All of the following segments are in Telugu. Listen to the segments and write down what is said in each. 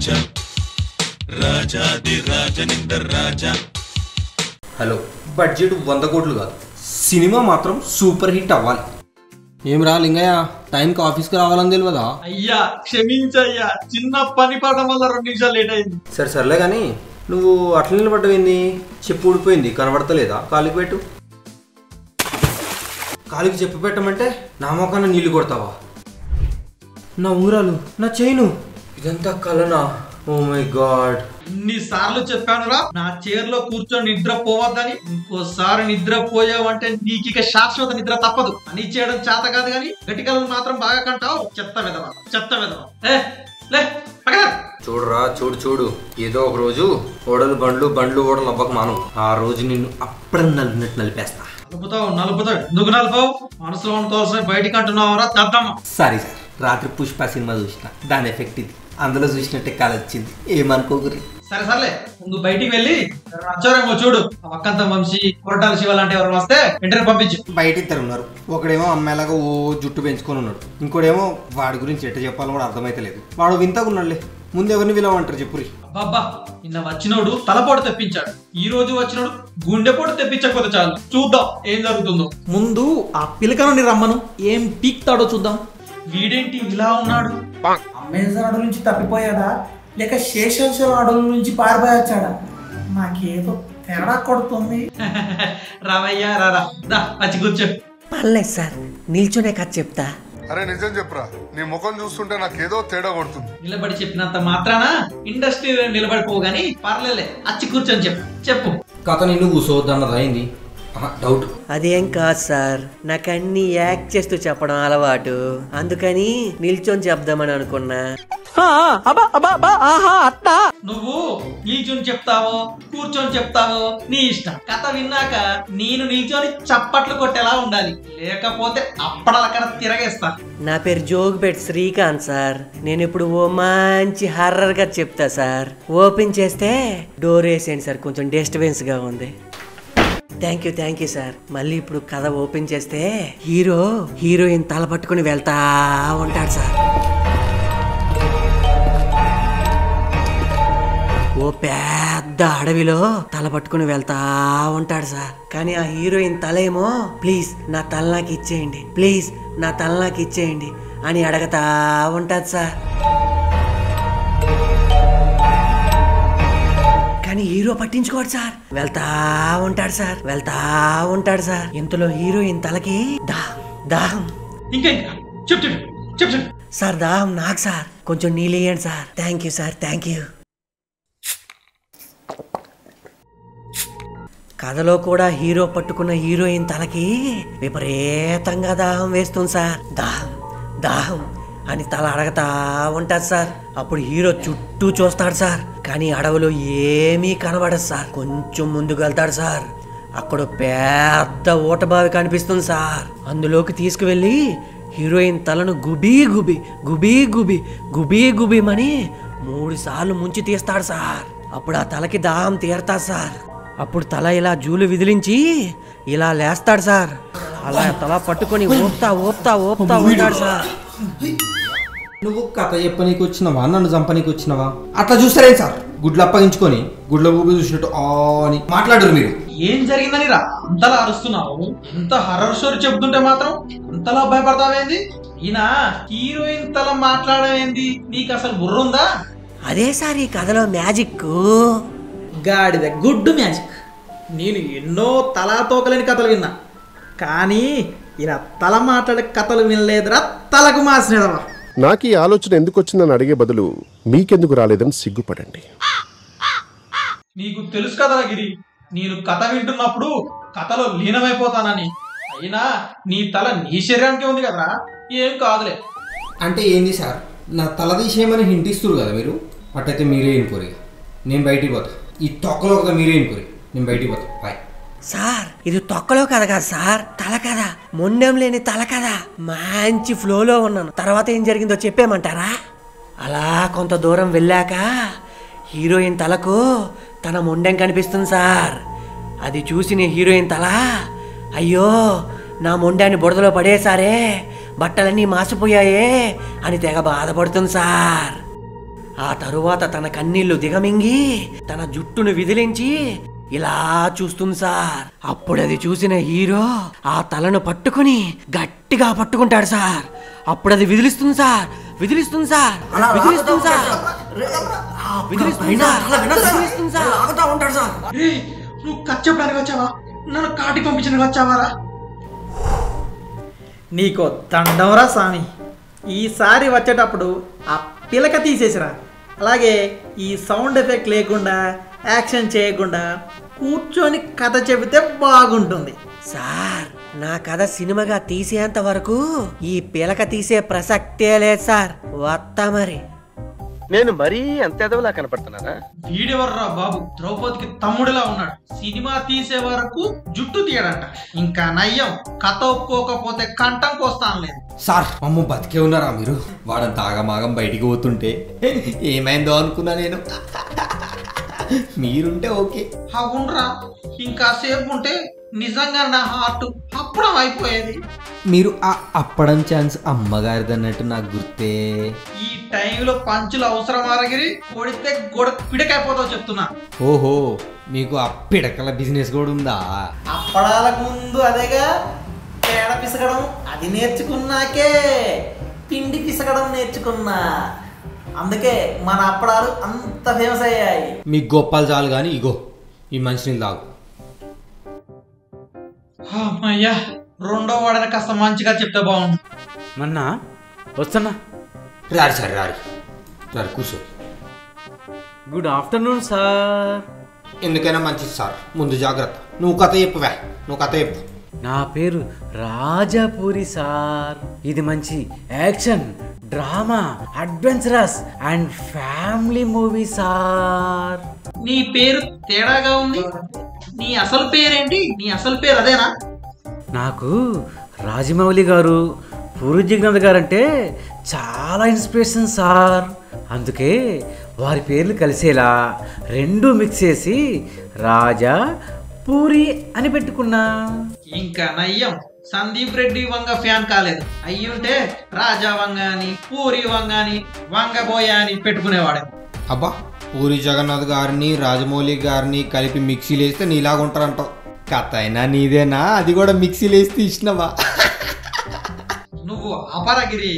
రాజా రాజాది రాజనిందర్ రాజా. హలో, బడ్జెట్ 100 కోట్లు కాదు, సినిమా మాత్రం సూపర్ హిట్ అవ్వాలి. ఏం రా లింగయ్య, టైంకి ఆఫీస్కి రావాలని తెలియదా? అయ్యా క్షమించయ్యా, చిన్న పని పడడం వల్ల 2 నిమిషాలు లేట్ అయింది. సర్లే కానీ నువ్వు అట్లా నిలబడ్డవింది? చెప్పు ఊడిపోయింది, కనబడతలేదా? కాలికి పెట్టు. కాలికి చెప్పు పెట్టమంటే నా మొక్కన నీళ్లు కొడతావా? నా ఉంగరాలు, నా చైను, ఇదంతా కలనా? ఓ మై గాడ్, ఇన్నిసార్లు చెప్పానురా నా చైర్లో కూర్చొని నిద్ర పోవద్దని. ఇంకోసారి నిద్ర పోయావంటే నీకు ఇక శాశ్వత నిద్ర తప్పదు. పని చేయడం చేత కాదు కానీ గట్టికలను మాత్రం బాగా కంటావు. చెత్త విధవా, చెత్త విధవా. చూడురా, చూడు, ఏదో ఒక రోజు ఓడలు బండ్లు ఓడలు అవ్వక మాను. ఆ రోజు నిన్ను అప్పుడే నలిపేస్తా. నలుపుతావు ఎందుకు నలుపావు? మనసులో అనుకోవాల్సిన బయటికి అంటున్నావురా దద్దమ్మ. సారీ సార్, రాత్రి పుష్ప సినిమా చూసిన, దాని ఎఫెక్ట్ ఇది. అందులో చూసినట్టే కాల్ వచ్చింది, ఏమనుకోగురి. సరే ముందు బయటికి వెళ్ళి వచ్చారేమో చూడు. అక్కంత వంశీ, కొరటాల శివ లాంటి ఎవరు వస్తే వెంటనే పంపించు. బయట ఇద్దరు ఉన్నారు, ఒకడేమో అమ్మాయిలాగా ఓ జుట్టు పెంచుకొని ఉన్నాడు, ఇంకోడేమో వాడి గురించి ఎట్ట చెప్పాలో కూడా అర్థమైతే లేదు. వాడు వింతగా ఉన్నాడులే. ముందు ఎవరిని విలవంటారు చెప్పురి. అబ్బా, నిన్న వచ్చినోడు తలపోటు తెప్పించాడు, ఈ రోజు వచ్చినోడు గుండెపోటు తెప్పించకపోతే చాలు. చూద్దాం ఏం జరుగుతుందో. ముందు ఆ పిలకనుని రమ్మను, ఏం పీక్తాడో చూద్దాం. వీడేంటి ఇలా ఉన్నాడు? అమెజాన్ అడవుల నుంచి తప్పిపోయాడా లేక శేషాచలం అడవుల నుంచి పారిపోయొచ్చాడా? నాకేదో తేడా కొడుతుంది. రావయ్యా రారా, వచ్చి కూర్చో. పర్లేదు సార్, నిల్చునే కథ చెప్తా. అరే నిజం చెప్పురా, నీ ముఖం చూస్తుంటే నాకేదో తేడా కొడుతుంది. నిలబడి చెప్పినంత మాత్రాన ఇండస్ట్రీలో నిలబడిపోగాని పర్లేలే, అచ్చి కూర్చొని చెప్పు. కథ నిన్ను కూర్చోవద్దన్నది అయింది. డౌట్ అదేం కాదు సార్, నాకు అన్ని యాక్ట్ చేస్తూ చెప్పడం అలవాటు, అందుకని నిల్చొని చెప్దామని అనుకున్నా. నువ్వు నిల్చొని చెప్తావో కూర్చొని చెప్తావో నీ ఇష్టం. కథ విన్నాక నేను నిల్చొని చప్పట్లు కొట్టేలా ఉండాలి, లేకపోతే అప్పడలక్కడ తిరగేస్తా. నా పేరు జోగిపేట్ శ్రీకాంత్ సార్. నేను ఇప్పుడు ఓ మంచి హర్రర్ గా చెప్తా సార్. ఓపెన్ చేస్తే డోర్ వేసేయండి సార్, కొంచెం డిస్టర్బెన్స్ గా ఉంది. Thank you sir. మళ్ళీ ఇప్పుడు కథ ఓపెన్ చేస్తే హీరోయిన్ తల పట్టుకుని వెళ్తా ఉంటాడు సార్. ఓ పెద్ద అడవిలో తల పట్టుకుని వెళ్తా ఉంటాడు సార్. కానీ ఆ హీరోయిన్ తల ఏమో ప్లీజ్ నా తల నాకు ఇచ్చేయండి, ప్లీజ్ నా తల నాకు ఇచ్చేయండి అని అడగతా ఉంటాడు సార్. కానీ హీరో పట్టించుకోడు సార్, వెళ్తా ఉంటాడు సార్. ఇంతలో హీరోయిన్ తలకి దాహం. ఇంకా చెప్పు సార్, దాహం నాకు సార్, కొంచెం నీళ్ళు ఇయ్యండి sir. Thank you sir, thank you. కథలో కూడా హీరో పట్టుకున్న హీరోయిన్ తలకి విపరీతంగా దాహం వేస్తుంది సార్. దాహం అని తల అడగతా ఉంటాడు సార్. అప్పుడు హీరో చుట్టూ చూస్తాడు సార్, కానీ అడవిలో ఏమీ కనబడదు సార్. కొంచెం ముందుకు వెళ్తాడు సార్, అక్కడ పెద్ద ఊటబావి కనిపిస్తుంది సార్. అందులోకి తీసుకువెళ్ళి హీరోయిన్ తలను గుబీమని 3 సార్లు ముంచి తీస్తాడు సార్. అప్పుడు ఆ తలకి దాహం తీరతాడు సార్. అప్పుడు తల ఇలా జూలు విదిలించి ఇలా లేస్తాడు సార్. అలా తల పట్టుకొని ఊపుతా ఉంటాడు సార్. నువ్వు కథ చెప్పనీకి వచ్చినవా, నన్ను చంపనీకి వచ్చినవా? అట్లా చూస్తారే సార్, గుడ్లు అప్పగించుకొని గుడ్ల ఊపి చూసినట్టు అని మాట్లాడరు మీరు. ఏం జరిగిందని రా అంతలా అరుస్తున్నావు? ఇంత హర్రర్ స్టోరీ చెబుతుంటే మాత్రం అంతలా భయపడతావేంది? ఈయన హీరోయిన్ తల మాట్లాడేంది, నీకు అసలు బుర్రుందా? అదే సార్ ఈ కథలో మ్యాజిక్. గాడిద గుడ్డు మ్యాజిక్. నేను ఎన్నో తలా తోకలేని కథలు విన్నా, కానీ ఇలా తల మాట్లాడే కథలు వినలేదురా తలకు మాసినదవా. నాకు ఈ ఆలోచన ఎందుకు వచ్చిందని అడిగే బదులు మీకెందుకు రాలేదని సిగ్గుపడండి. నీకు తెలుసు కదా గిరి, నేను కథ వింటున్నప్పుడు కథలో లీనమైపోతానని. అయినా నీ తల నీ శరీరానికే ఉంది కదరా, ఏం కాదులే. అంటే ఏంది సార్, నా తల తీసేయమని హింటిస్తున్నారు కదా మీరు? అట్టయితే మీరే ఎన్నుకోరు, నేను బయటికి పోతా. ఈ తొక్కలో కదా మీరే ఎన్నుకోరు, నేను బయటికి పోతా. Bye sir. ఇది తొక్కలో కథ కాదు సార్, తల కథ. మొండెం లేని తల కథ. మంచి ఫ్లోలో ఉన్నాను. తర్వాత ఏం జరిగిందో చెప్పేమంటారా? అలా కొంత దూరం వెళ్ళాక హీరోయిన్ తలకు తన మొండెం కనిపిస్తుంది సార్. అది చూసిన హీరోయిన్ తల, అయ్యో నా మొండాన్ని బురదలో పడేసారే, బట్టలన్నీ మాసిపోయాయే అని తెగ బాధపడుతుంది సార్. ఆ తరువాత తన కన్నీళ్లు దిగమింగి తన జుట్టును విదిలించి ఇలా చూస్తుంది సార్. అప్పుడు అది చూసిన హీరో ఆ తలను పట్టుకుని గట్టిగా పట్టుకుంటాడు సార్. అప్పుడు అది విదిలిస్తుంది సార్, విదిలిస్తుంది సార్, విదిలిస్తుంది సార్, విదిలిస్తుంది సార్, విదిలిస్తుంది సార్. రేయ్, నువ్వు కచ్చపడానికి వచ్చావా? నన్ను కాటి పంపించడానికి వచ్చావారా? నీకో దండంరా స్వామి. ఈసారి వచ్చేటప్పుడు ఆ పిలక తీసేసిరా. అలాగే ఈ సౌండ్ ఎఫెక్ట్ లేకుండా, యాక్షన్ చేయకుండా కూర్చొని కథ చెబితే బాగుంటుంది. సార్, నా కథ సినిమాగా తీసేంత వరకు ఈ పిలక తీసే ప్రసక్తే లేదు సార్. వస్తా మరి. నేను మరీ అంత ఎదవలా కనపడుతున్నారా? వీడెవర్రా బాబు, ద్రౌపదికి తమ్ముడిలా ఉన్నాడు. సినిమా తీసే వరకు జుట్టు తీయడంట. ఇంకా నయ్యం, కథ ఒప్పుకోకపోతే కంఠం కోస్తాను లేదు. సార్ అమ్మ బతికే ఉన్నారా మీరు? వాడంత ఆగమాగం బయటికి పోతుంటే ఏమైందో అనుకున్నా నేను. మీరుంటే ఓకే. అవునరా, ఇంకా సేపు ఉంటే నిజంగా నా హార్ట్ అప్పుడం అయిపోయేది. మీరు ఆ అప్పడం ఛాన్స్ అమ్మగారిది అన్నట్టు నాకు గుర్తే. ఈ టైంలో పంచులు అవసరం అరగిరి కొడితే గొడ పిడకైపోతావు చెప్తున్నా. ఓహో, మీకు ఆ పిడకల బిజినెస్ కూడా ఉందా? అప్పడాలకు ముందు అదేగా పేడ పిసకడం, అది నేర్చుకున్నాకే పిండి పిసకడం నేర్చుకున్నా. అందుకే మన అప్పడాలు అంత ఫేమస్ అయ్యాయి. మీకు గొప్పలు చాలు కానీ ఇగో ఈ మంచినీళ్ళు తాగు. అమ్మయ్యా, రెండో వాడని కాస్త మంచిగా చెప్తే బాగుండు. మన్నా వస్తున్నా. రారు సార్, రారు రారు, కూర్చో. Good afternoon sir. ఎందుకైనా మంచిది సార్. ముందు జాగ్రత్త. నువ్వు కథ చెప్పువే, నువ్వు కథ చెప్పు. నా పేరు రాజాపూరి సార్. ఇది మంచి action, drama, adventurous and family movie sir. నీ పేరు తేడాగా ఉంది. నీ అసలు పేరేంటి? నీ అసలు పేరు అదేనా? నాకు రాజమౌళి గారు, పూరి జగన్నాథ్ గారు అంటే చాలా ఇన్స్పిరేషన్ సార్. అందుకే వారి పేర్లు కలిసేలా రెండు మిక్స్ చేసి రాజా పూరి అని పెట్టుకున్నా. ఇంకా నయ్యం, సందీప్ రెడ్డి వంగ ఫ్యాన్ కాలేదు. అయ్యుంటే రాజా వంగ అని, పూరి వంగ అని, వంగబోయ అని పెట్టుకునేవాడే. అబ్బా, పూరి జగన్నాథ్ గారిని రాజమౌళి గారిని కలిపి మిక్సీలు వేస్తే నీలాగా ఉంటారంటావు. కథ అయినా నీదేనా? అది కూడా మిక్సీలు వేసి తీసినవా? నువ్వు అపరగిరి,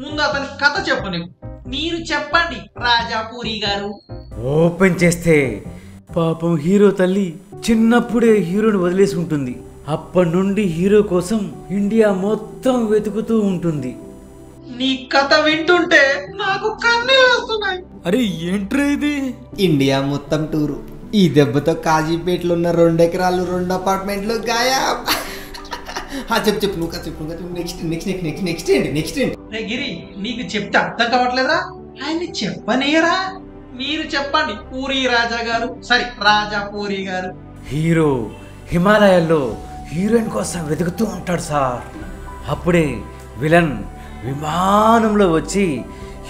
ముందు అతని కథ చెప్పు. మీరు చెప్పండి రాజా పూరి గారు. ఓపెన్ చేస్తే పాపం హీరో తల్లి చిన్నప్పుడే హీరోని వదిలేసి ఉంటుంది. అప్పటి నుండి హీరో కోసం ఇండియా మొత్తం వెతుకుతూ ఉంటుంది. నీ కథ వింటుంటే నాకు కన్నీళ్ళు వస్తున్నాయి. అరే ఏంట్రా ఇది? ఇండియా మొత్తం టూరు. ఈ దెబ్బతో కాజీపేటలో ఉన్న 2 ఎకరాలు 2 అపార్ట్మెంట్లు గాయబ్. చెప్పు చెప్పు, నువ్వు చెప్పు. నెక్స్ట్ నెక్స్ట్ నెక్స్ట్ నెక్స్ట్ ఏంటి? నెక్స్ట్ ఏంటి? రే గిరి, నీకు చెప్తే అర్థం కావట్లేదా? ఆయన్ని చెప్పనేరా? మీరు చెప్పండి పూరి రాజా గారు. సరే, రాజా పూరి గారు. హీరో హిమాలయాల్లో హీరోయిన్ కోసం వెతుకుతూ ఉంటాడు సార్. అప్పుడే విలన్ విమానంలో వచ్చి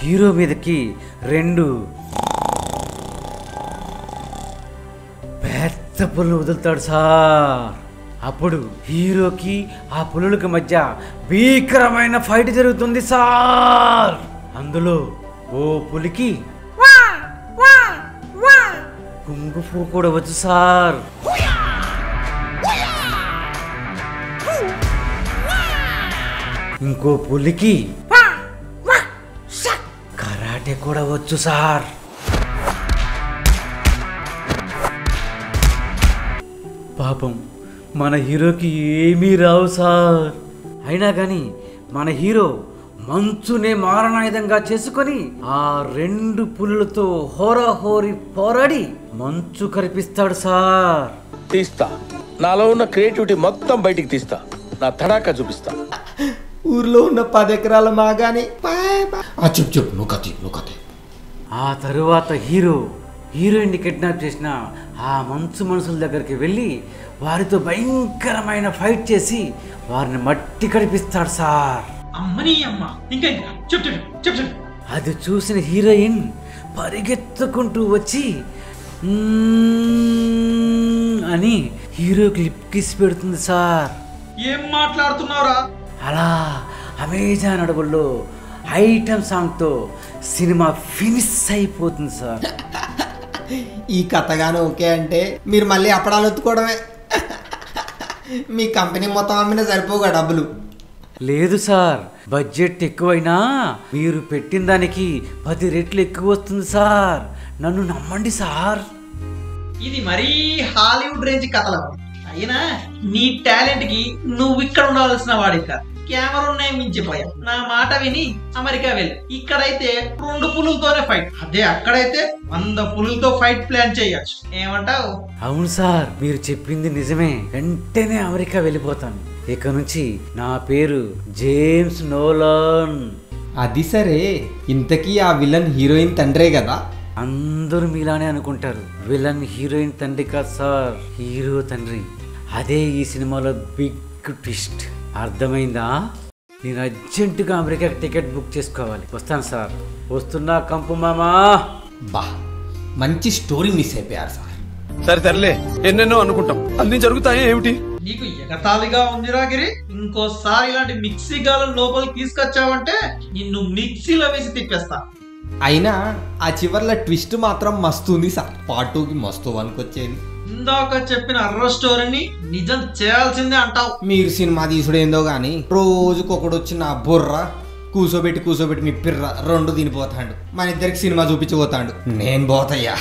హీరో మీదకి 2 పెద్ద పులులు వదులుతాడు సార్. అప్పుడు హీరోకి ఆ పులులకి మధ్య భీకరమైన ఫైట్ జరుగుతుంది సార్. అందులో ఓ పులికి కుంగుఫు కూడా వచ్చు సార్. ఇంకో పులికి కరాటే కూడా వచ్చు సార్. పాపం మన హీరోకి ఏమీ రావు సార్. అయినా కానీ మన హీరో మంచునే మారణాయుధంగా చేసుకొని ఆ 2 పులులతో హోరాహోరీ పోరాడి మంచు కరిపిస్తాడు సార్. తీస్తా, నాలో ఉన్న క్రియేటివిటీ మొత్తం బయటికి తీస్తా, నా తడాకా చూపిస్తా. ఊర్లో ఉన్న 10 ఎకరాల మాగాని. చెప్పు, నువ్వు కథ. ఆ తరువాత హీరో హీరోయిన్ని కిడ్నాప్ చేసిన ఆ మంచు మనుషుల దగ్గరికి వెళ్ళి వారితో భయంకరమైన ఫైట్ చేసి వారిని మట్టి కడిపిస్తాడు సార్. అమ్మని అమ్మ, ఇంకా చెప్పు. అది చూసిన హీరోయిన్ పరిగెత్తుకుంటూ వచ్చి అని హీరోకి లిప్ కిస్ పెడుతుంది సార్. ఏం మాట్లాడుతున్నావురా? అలా అమెజాన్ అడవుల్లో ఐటమ్ సాంగ్తో సినిమా ఫినిష్ అయిపోతుంది సార్. ఈ కథగానే ఓకే అంటే మీరు మళ్ళీ అప్పడాలు ఒత్తుకోవడమే. మీ కంపెనీ మొత్తం అమ్మినా సరిపోగా డబ్బులు. లేదు సార్, బడ్జెట్ ఎక్కువైనా మీరు పెట్టిన దానికి 10 రెట్లు ఎక్కువ వస్తుంది సార్. నన్ను నమ్మండి సార్. ఇది మరీ హాలీవుడ్ రేంజ్ కథలు. అయినా నీ టాలెంట్ కి నువ్వు ఇక్కడ ఉండాల్సిన వాడి కాదు. కెమెరా ఉన్నాయి మించిపోయావు. నా మాట విని అమెరికా వెళ్ళి. ఇక్కడైతే 2 పులులతోనే ఫైట్, అదే అక్కడైతే 100 పులులతో ఫైట్ ప్లాన్ చేయొచ్చు. ఏమంటావు? అవును సార్, మీరు చెప్పింది నిజమే. వెంటనే అమెరికా వెళ్ళిపోతాను. ఇక నుంచి నా పేరు జేమ్స్ నోలన్. అది సరే, ఇంతకీ ఆ విలన్ హీరోయిన్ తండ్రే కదా? అందరూ మీలానే అనుకుంటారు. విలన్ హీరోయిన్ తండ్రి కాదు సార్, హీరో తండ్రి. అదే ఈ సినిమాలో బిగ్ ట్విస్ట్. అర్థమైందా? నేను అర్జెంటుగా అమెరికాకి టికెట్ బుక్ చేసుకోవాలి. వస్తాను సార్. వస్తున్నా కంపు మామా. బా, మంచి స్టోరీ మిస్ అయిపోయారు సార్. సరే తరలే, ఎన్నెన్నో అనుకుంటాం, అన్ని జరుగుతాయా ఏమిటి? నీకు ఎగతాళిగా ఉందిరా గిరి. ఇంకోసారి ఇలాంటి మిక్సీ గాలను లోపలికి తీసుకొచ్చావంటే నిన్ను మిక్సీలో వేసి తిప్పేస్తా. అయినా ఆ చివర్ల ట్విస్ట్ మాత్రం మస్తు ఉంది సార్. పార్ట్ 2కి మస్తు వనుకొచ్చేది. ఇందాక చెప్పిన అర్ర స్టోరీని నిజం చేయాల్సిందే అంటావు. మీరు సినిమా తీసుడేందో గాని రోజుకొకడు వచ్చి నా బుర్ర కూసోబెట్టి మీ పిర్ర 2 తినిపోతాడు. మన ఇద్దరికి సినిమా చూపించిపోతాడు. నేను పోతయ్యా.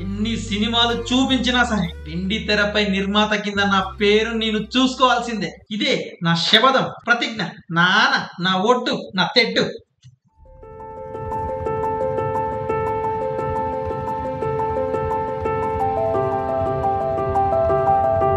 ఎన్ని సినిమాలు చూపించినా సరే వెండి తెరపై నిర్మాత కింద నా పేరు నేను చూసుకోవాల్సిందే. ఇదే నా శపథం, ప్రతిజ్ఞ, నా ఆన, నా ఒట్టు, నా తెట్టు.